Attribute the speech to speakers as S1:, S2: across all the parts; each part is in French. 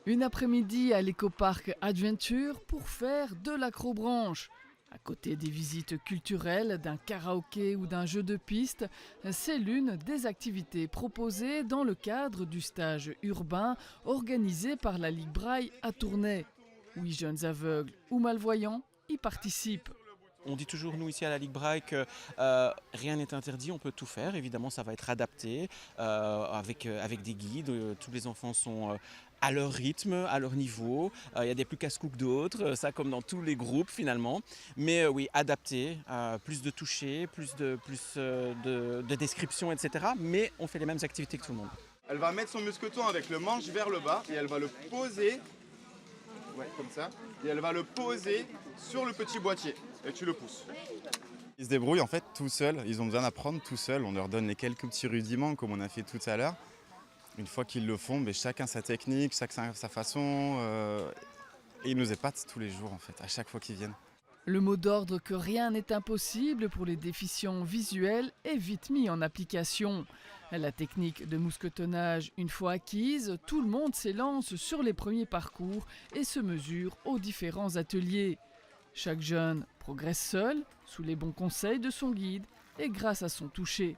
S1: Une après-midi à l'écoparc Adventure pour faire de l'acrobranche. À côté des visites culturelles, d'un karaoké ou d'un jeu de piste, c'est l'une des activités proposées dans le cadre du stage urbain organisé par la Ligue Braille à Tournai. 8 jeunes aveugles ou malvoyants y participent.
S2: On dit toujours, nous, ici à la Ligue Braille, que rien n'est interdit, on peut tout faire. Évidemment, ça va être adapté avec des guides. Tous les enfants sont à leur rythme, à leur niveau. Il y a des plus casse-cou que d'autres, ça comme dans tous les groupes finalement. Mais oui, adapté, plus de toucher, plus de description, etc. Mais on fait les mêmes activités que tout le monde.
S3: Elle va mettre son mousqueton avec le manche vers le bas et elle va le poser, comme ça, et elle va le poser sur le petit boîtier. Et tu le pousses.
S4: Ils se débrouillent en fait tout seuls, ils ont besoin d'apprendre tout seuls, on leur donne les quelques petits rudiments comme on a fait tout à l'heure. Une fois qu'ils le font, chacun sa technique, chacun sa façon, et ils nous épatent tous les jours en fait, à chaque fois qu'ils viennent.
S1: Le mot d'ordre que rien n'est impossible pour les déficients visuels est vite mis en application. La technique de mousquetonnage, une fois acquise, tout le monde s'élance sur les premiers parcours et se mesure aux différents ateliers. Chaque jeune progresse seul, sous les bons conseils de son guide et grâce à son toucher.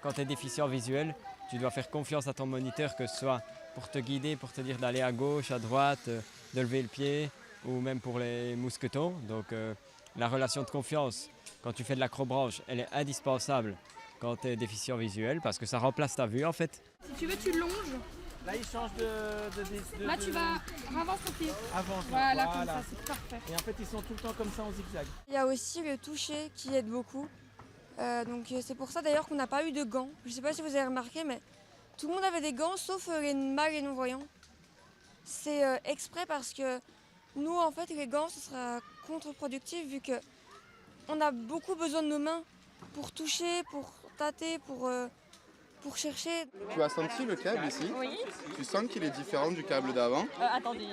S5: Quand tu es déficient visuel, tu dois faire confiance à ton moniteur, que ce soit pour te guider, pour te dire d'aller à gauche, à droite, de lever le pied, ou même pour les mousquetons. Donc la relation de confiance, quand tu fais de l'acrobranche, elle est indispensable quand tu es déficient visuel, parce que ça remplace ta vue en fait.
S6: Si tu veux, tu longes.
S2: Là, il change de
S6: Là, tu vas avance ton pied.
S2: Avant.
S6: Voilà, comme ça, c'est parfait.
S2: Et en fait, ils sont tout le temps comme ça en zigzag.
S7: Il y a aussi le toucher qui aide beaucoup. Donc c'est pour ça d'ailleurs qu'on n'a pas eu de gants. Je ne sais pas si vous avez remarqué, mais tout le monde avait des gants sauf les mâles et non-voyants. C'est exprès parce que nous, en fait, les gants, ce sera contre-productif vu qu'on a beaucoup besoin de nos mains pour toucher, pour tâter, pour chercher.
S3: Tu as senti le câble ici?
S6: Oui.
S3: Tu sens qu'il est différent du câble d'avant?
S6: Attendez.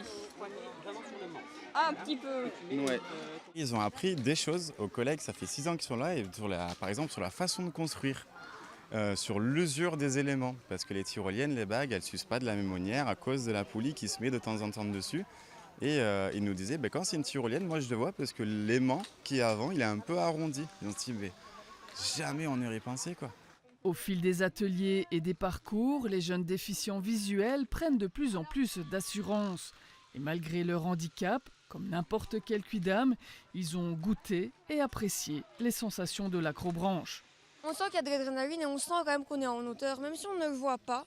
S6: Ah, un petit peu.
S3: Ouais.
S4: Ils ont appris des choses aux collègues, ça fait 6 ans qu'ils sont là, et par exemple sur la façon de construire, sur l'usure des éléments, parce que les tyroliennes, les bagues, elles ne s'usent pas de la même manière à cause de la poulie qui se met de temps en temps dessus. Et ils nous disaient, quand c'est une tyrolienne, moi je le vois parce que l'aimant qui est avant, il est un peu arrondi. Ils ont dit, mais jamais on aurait pensé quoi.
S1: Au fil des ateliers et des parcours, les jeunes déficients visuels prennent de plus en plus d'assurance. Et malgré leur handicap, comme n'importe quel quidam, ils ont goûté et apprécié les sensations de l'acrobranche.
S7: On sent qu'il y a de l'adrénaline et on sent quand même qu'on est en hauteur. Même si on ne le voit pas,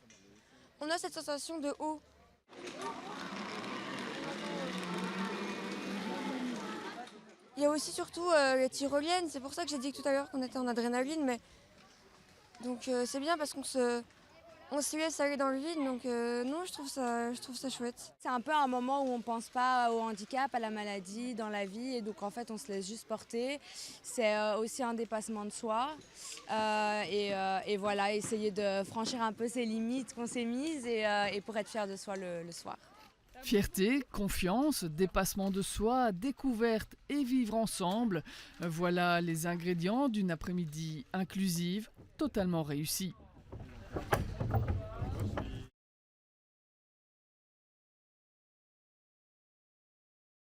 S7: on a cette sensation de haut. Il y a aussi surtout les tyroliennes, c'est pour ça que j'ai dit tout à l'heure qu'on était en adrénaline. Donc c'est bien parce qu'on se laisse aller dans le vide, donc non, je trouve ça chouette.
S8: C'est un peu un moment où on ne pense pas au handicap, à la maladie, dans la vie, et donc en fait on se laisse juste porter. C'est aussi un dépassement de soi, et voilà, essayer de franchir un peu ses limites qu'on s'est mises, et pour être fier de soi le soir.
S1: Fierté, confiance, dépassement de soi, découverte et vivre ensemble, voilà les ingrédients d'une après-midi inclusive totalement réussie.